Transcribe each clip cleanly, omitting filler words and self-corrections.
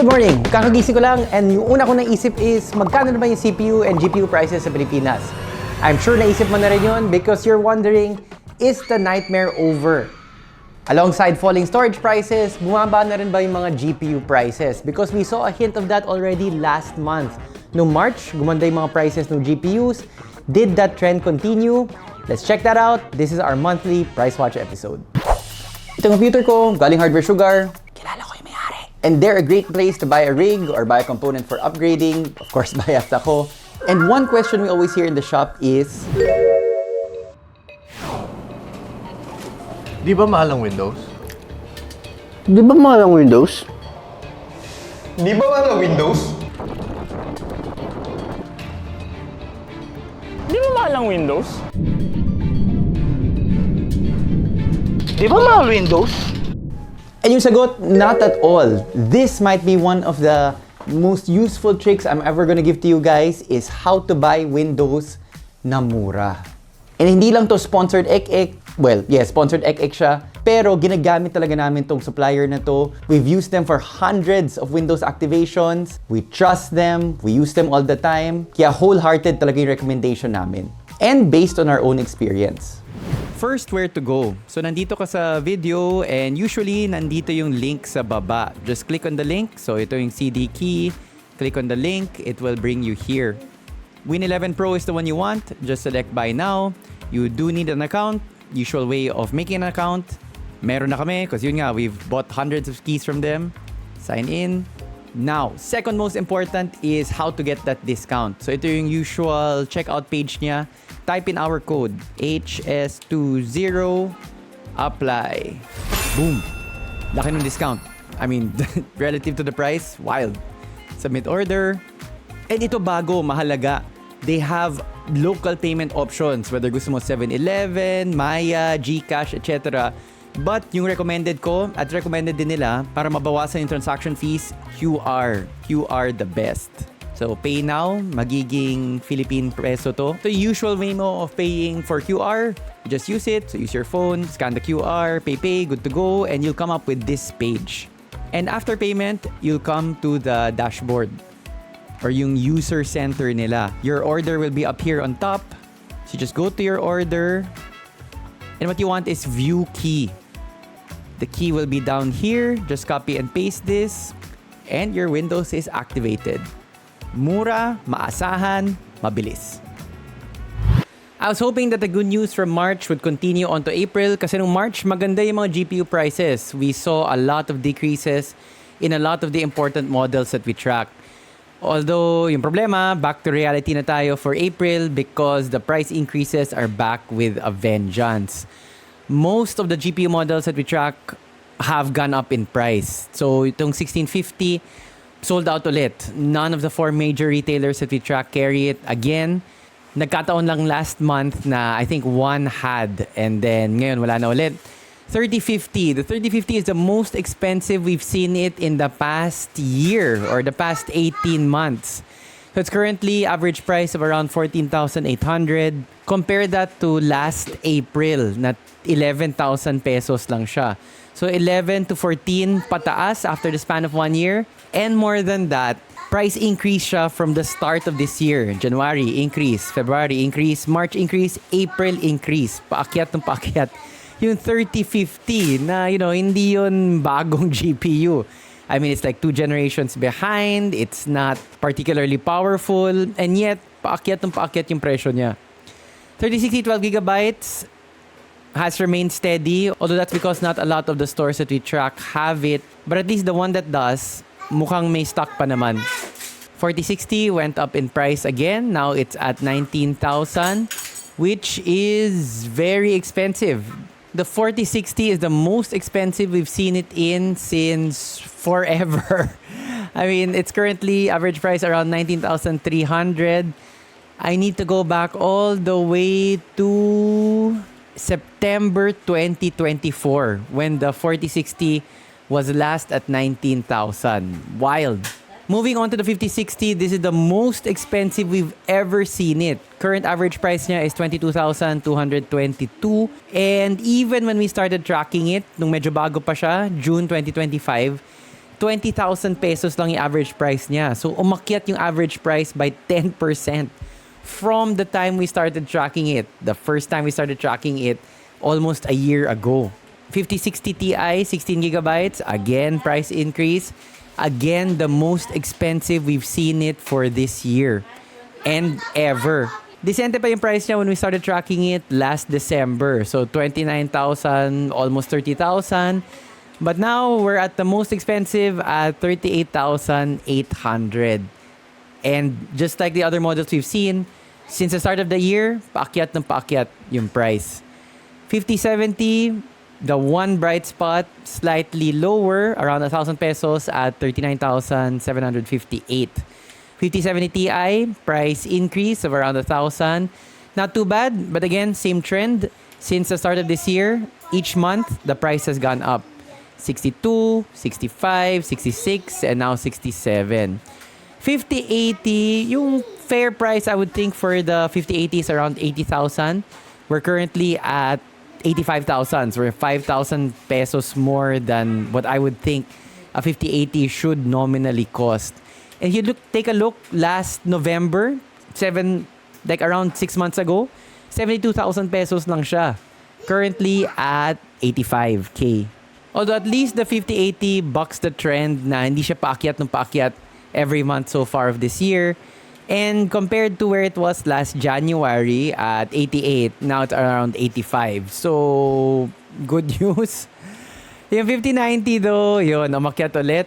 Good morning! Kakagising ko lang and yung una ko naisip is magkano na ba yung CPU and GPU prices sa Pilipinas? I'm sure naisip mo na rin yun because you're wondering, is the nightmare over? Alongside falling storage prices, bumaba na rin ba yung mga GPU prices? Because we saw a hint of that already last month. Noong March, gumanda yung mga prices ng GPUs. Did that trend continue? Let's check that out. This is our monthly Price Watch episode. Itong computer ko, galing Hardware Sugar. Kilala ko yung may-ari. And they're a great place to buy a rig or buy a component for upgrading. Of course, buy at ako. And one question we always hear in the shop is, Di ba mahal ang Windows? Di ba mahal ang Windows? Di ba mahal ang Windows? Di ba mahal ang Windows? Di ba mahal Windows? and yung sagot, not at all. This might be one of the most useful tricks I'm ever gonna give to you guys is how to buy Windows na mura. And hindi lang to sponsored ek-ek. Well, yes, sponsored ek-ek siya. Pero ginagamit talaga namin tong supplier na to. We've used them for hundreds of Windows activations. We trust them. We use them all the time. Kaya wholehearted talaga yung recommendation namin. And based on our own experience. First, where to go. So, nandito ka sa video and usually, nandito yung link sa baba. Just click on the link. So, ito yung CD key. Click on the link. It will bring you here. Win 11 Pro is the one you want. Just select buy now. You do need an account. Usual way of making an account. Meron na kami because yun nga, we've bought hundreds of keys from them. Sign in. Now, second most important is how to get that discount. So, ito yung usual checkout page niya. Type in our code, HS20, apply. Boom! Laki ng discount. I mean, relative to the price, wild. Submit order. And ito bago, mahalaga. They have local payment options, whether gusto mo 7-Eleven, Maya, GCash, etc. But yung recommended ko, at recommended din nila, para mabawasan yung transaction fees, QR. QR the best. So, pay now, magiging Philippine peso to. The usual way mo of paying for QR, just use it. So, use your phone, scan the QR, pay, good to go, and you'll come up with this page. And after payment, you'll come to the dashboard or yung user center nila. Your order will be up here on top. So, just go to your order. And what you want is view key. The key will be down here. Just copy and paste this. And your Windows is activated. Mura, maasahan, mabilis. I was hoping that the good news from March would continue onto April kasi nung March, maganda yung mga GPU prices. We saw a lot of decreases in a lot of the important models that we track. Although, yung problema, back to reality na tayo for April because the price increases are back with a vengeance. Most of the GPU models that we track have gone up in price. So, itong 1650, sold out ulit. None of the 4 major retailers that we track carry it again. Nagkataon lang last month na I think one had and then ngayon wala na ulit. 3050. The 3050 is the most expensive we've seen it in the past year or the past 18 months. So it's currently average price of around 14,800. Compare that to last April na 11,000 pesos lang siya. So 11 to 14 pataas after the span of 1 year. And more than that, price increase siya from the start of this year. January, increase. February, increase. March, increase. April, increase. Paakyat ng paakyat. Yung 3050 na, hindi yun bagong GPU. I mean, it's like 2 generations behind. It's not particularly powerful. And yet, paakyat ng paakyat yung presyo niya. 3060 12GB has remained steady. Although that's because not a lot of the stores that we track have it. But at least the one that does, mukhang may stock pa naman. 4060 went up in price again. Now it's at 19,000, which is very expensive. The 4060 is the most expensive we've seen it in since forever. I mean, it's currently average price around 19,300. I need to go back all the way to September 2024 when the 4060 was last at 19,000. Wild. Moving on to the 5060, this is the most expensive we've ever seen it. Current average price niya is 22,222. And even when we started tracking it, nung medyo bago pa siya, June 2025, 20,000 pesos lang yung average price niya. So, umakyat yung average price by 10% from the time we started tracking it. The first time we started tracking it, almost a year ago. 5060 Ti, 16 gigabytes, again, price increase. Again, the most expensive we've seen it for this year and ever. Decente pa yung price niya when we started tracking it last December. So, 29,000, almost 30,000. But now, we're at the most expensive at 38,800. And just like the other models we've seen, since the start of the year, paakyat ng paakyat yung price. 5070, the one bright spot, slightly lower, around 1,000 pesos at 39,758. 5070 Ti, price increase of around 1,000. Not too bad, but again, same trend. Since the start of this year, each month, the price has gone up. 62, 65, 66, and now 67. 5080, yung fair price I would think for the 5080 is around 80,000. We're currently at 85,000. So we're 5,000 pesos more than what I would think a 5080 should nominally cost. And if you take a look last November, around 6 months ago, 72,000 pesos lang siya. Currently at 85K. Although at least the 5080 bucks the trend na hindi siya paakyat ng paakyat every month so far of this year. And compared to where it was last January at 88, now it's around 85. So, good news. Yung 5090 though, yun, umakyat ulit.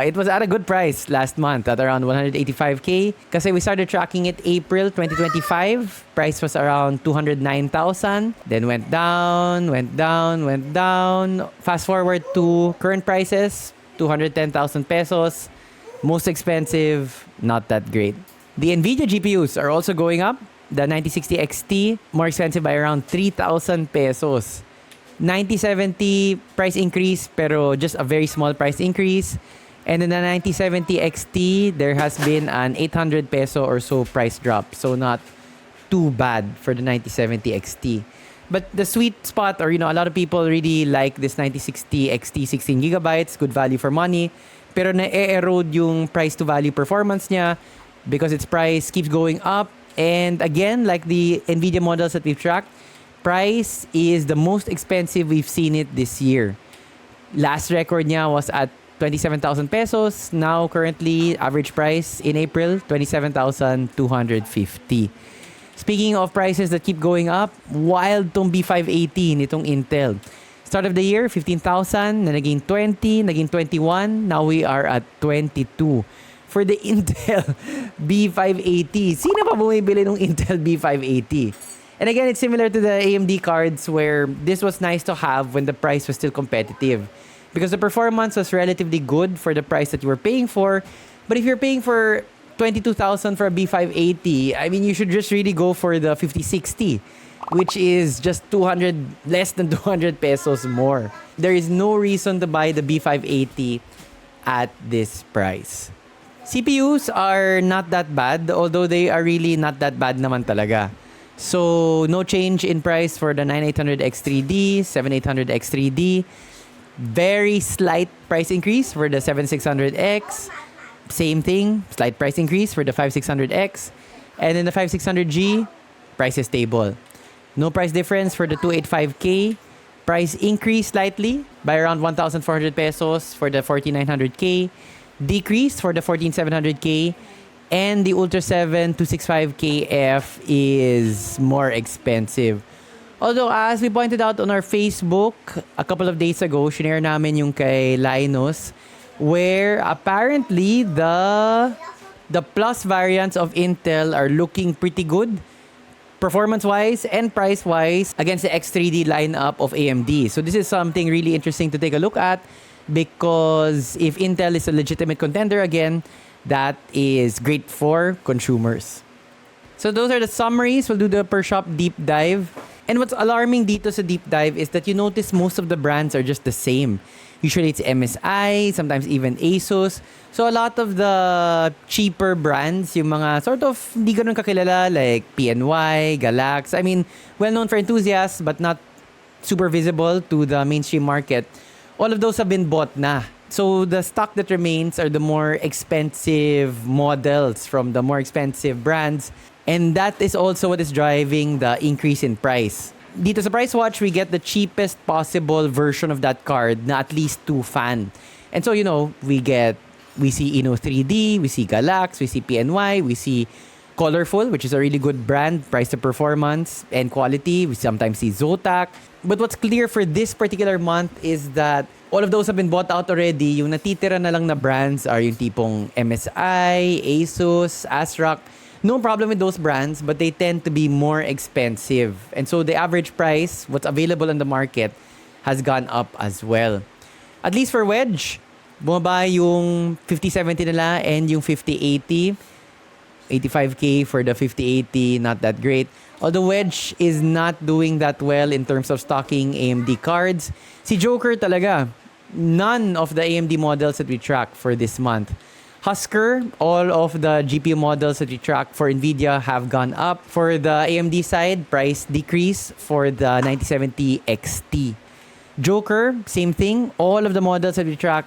It was at a good price last month at around 185K. Kasi we started tracking it April 2025. Price was around 209,000. Then went down, went down, went down. Fast forward to current prices, 210,000 pesos. Most expensive, not that great. The NVIDIA GPUs are also going up. The 9060 XT, more expensive by around 3,000 pesos. 9070 price increase, pero just a very small price increase. And in the 9070 XT, there has been an 800 peso or so price drop. So not too bad for the 9070 XT. But the sweet spot, or a lot of people really like this 9060 XT 16 gigabytes, good value for money. Pero na-erode yung price to value performance niya because its price keeps going up. And again, like the NVIDIA models that we've tracked, price is the most expensive we've seen it this year. Last record niya was at 27,000 pesos. Now, currently, average price in April, 27,250. Speaking of prices that keep going up, wild tong B580 nitong Intel. Start of the year, 15,000, na naging 20, naging 21, now we are at 22. For the Intel B580, sino pa bumibili ng Intel B580? And again, it's similar to the AMD cards where this was nice to have when the price was still competitive. Because the performance was relatively good for the price that you were paying for. But if you're paying for 22,000 for a B580, I mean, you should just really go for the 5060, which is just less than 200 pesos more. There is no reason to buy the B580 at this price. CPUs are not that bad, although they are really not that bad naman talaga. So, no change in price for the 9800X3D, 7800X3D. Very slight price increase for the 7600X. Same thing, slight price increase for the 5600X. And in the 5600G, price is stable. No price difference for the 285K. Price increase slightly by around 1,400 pesos for the 4900K. Decrease for the 14700K. And the Ultra 7 265KF is more expensive. Although, as we pointed out on our Facebook a couple of days ago, shinare namin yung kay Linus, where apparently the plus variants of Intel are looking pretty good performance-wise and price-wise against the X3D lineup of AMD. So this is something really interesting to take a look at, because if Intel is a legitimate contender again, that is great for consumers. So those are the summaries. We'll do the per shop deep dive. And what's alarming dito sa deep dive is that you notice most of the brands are just the same. Usually it's MSI, sometimes even Asus. So a lot of the cheaper brands, yung mga sort of hindi ganun kakilala, like PNY, Galax, I mean, well known for enthusiasts but not super visible to the mainstream market, all of those have been bought na. So the stock that remains are the more expensive models from the more expensive brands. And that is also what is driving the increase in price. Dito sa Price Watch, we get the cheapest possible version of that card na at least 2 fan. And so, we see Inno 3D, we see Galax, we see PNY, we see Colorful, which is a really good brand, price to performance and quality. We sometimes see Zotac. But what's clear for this particular month is that all of those have been bought out already. Yung natitira na lang na brands are yung tipong MSI, Asus, ASRock. No problem with those brands, but they tend to be more expensive. And so the average price, what's available on the market, has gone up as well. At least for Wedge, bumaba yung 5070 nila and yung 5080. 85K for the 5080, not that great. Although Wedge is not doing that well in terms of stocking AMD cards. Si Joker talaga, none of the AMD models that we track for this month. Husker, all of the GPU models that we track for NVIDIA have gone up. For the AMD side, price decrease for the 9070 XT. Joker, same thing. All of the models that we track,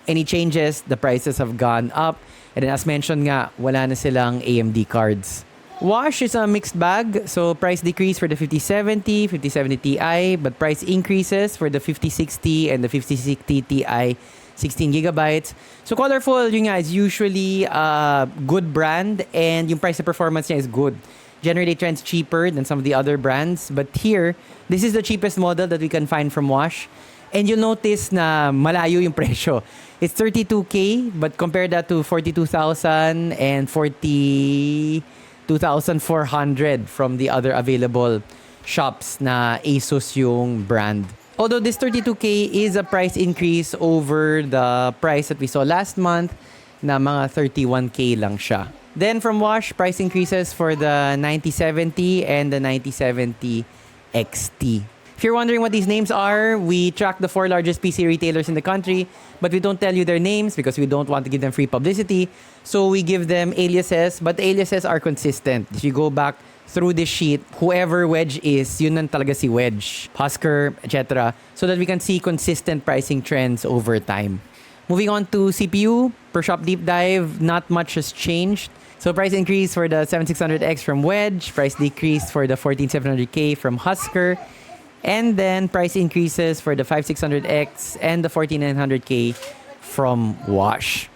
any changes, the prices have gone up. And then as mentioned nga, wala na silang AMD cards. Wash is a mixed bag. So price decrease for the 5070, 5070 Ti, but price increases for the 5060 and the 5060 Ti 16GB. So Colorful, yun nga, is usually a good brand and yung price to performance niya is good. Generally trends cheaper than some of the other brands. But here, this is the cheapest model that we can find from Wash. And you'll notice na malayo yung presyo. It's 32K, but compare that to 42,000 and 42,400 from the other available shops na Asus yung brand. Although this 32K is a price increase over the price that we saw last month na mga 31K lang siya. Then from Wash, price increases for the 9070 and the 9070 XT. If you're wondering what these names are, we track the 4 largest PC retailers in the country, but we don't tell you their names because we don't want to give them free publicity. So we give them aliases, but the aliases are consistent. If you go back through this sheet, whoever Wedge is, yun lang talaga si Wedge, Husker, etc. So that we can see consistent pricing trends over time. Moving on to CPU, per shop deep dive, not much has changed. So price increase for the 7600X from Wedge, price decrease for the 14700K from Husker, and then price increases for the 5600X and the 14900K from Wash.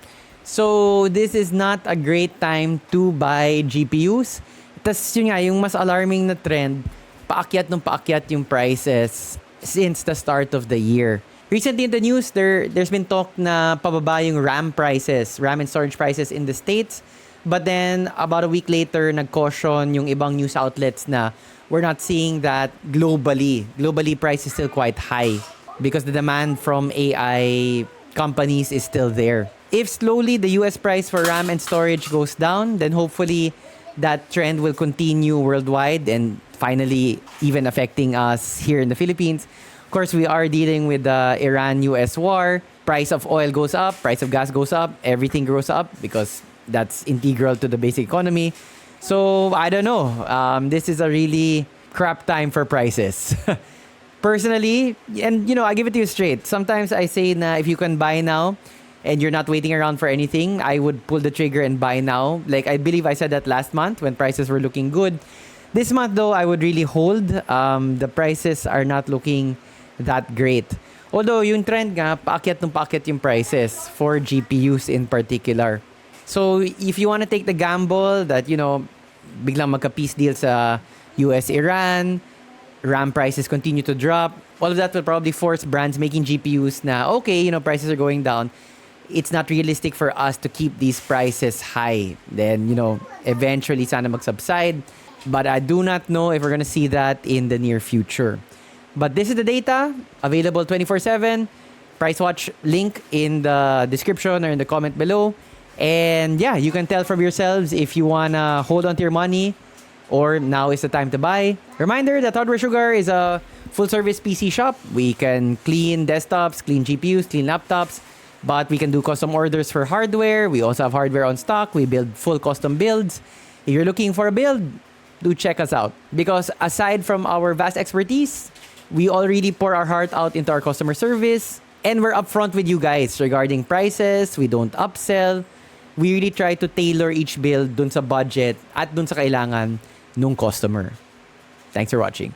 So this is not a great time to buy GPUs. Tas yun nga, yung mas alarming na trend, paakyat yung prices since the start of the year. Recently in the news, there's been talk na pababa yung RAM prices, RAM and storage prices in the States. But then, about a week later, nag-caution yung ibang news outlets na we're not seeing that globally. Globally, price is still quite high because the demand from AI companies is still there. If slowly the US price for RAM and storage goes down, then hopefully that trend will continue worldwide and finally even affecting us here in the Philippines. Of course, we are dealing with the Iran-US war. Price of oil goes up, price of gas goes up, everything goes up because that's integral to the basic economy. So, I don't know. This is a really crap time for prices. Personally, and I give it to you straight. Sometimes I say na if you can buy now and you're not waiting around for anything, I would pull the trigger and buy now. Like, I believe I said that last month when prices were looking good. This month, though, I would really hold. The prices are not looking that great. Although, yung trend nga, paakyat yung prices for GPUs in particular. So, if you want to take the gamble that, biglang magka-peace deal sa US-Iran, RAM prices continue to drop, all of that will probably force brands making GPUs na, okay, prices are going down. It's not realistic for us to keep these prices high. Then, eventually sana mag-subside. But I do not know if we're gonna see that in the near future. But this is the data, available 24/7. Price Watch link in the description or in the comment below. And yeah, you can tell from yourselves if you wanna hold on to your money or now is the time to buy. Reminder that Hardware Sugar is a full-service PC shop. We can clean desktops, clean GPUs, clean laptops, but we can do custom orders for hardware. We also have hardware on stock. We build full custom builds. If you're looking for a build, do check us out. Because aside from our vast expertise, we already pour our heart out into our customer service, And we're upfront with you guys regarding prices. We don't upsell. We really try to tailor each build dun sa budget at dun sa kailangan nung customer. Thanks for watching.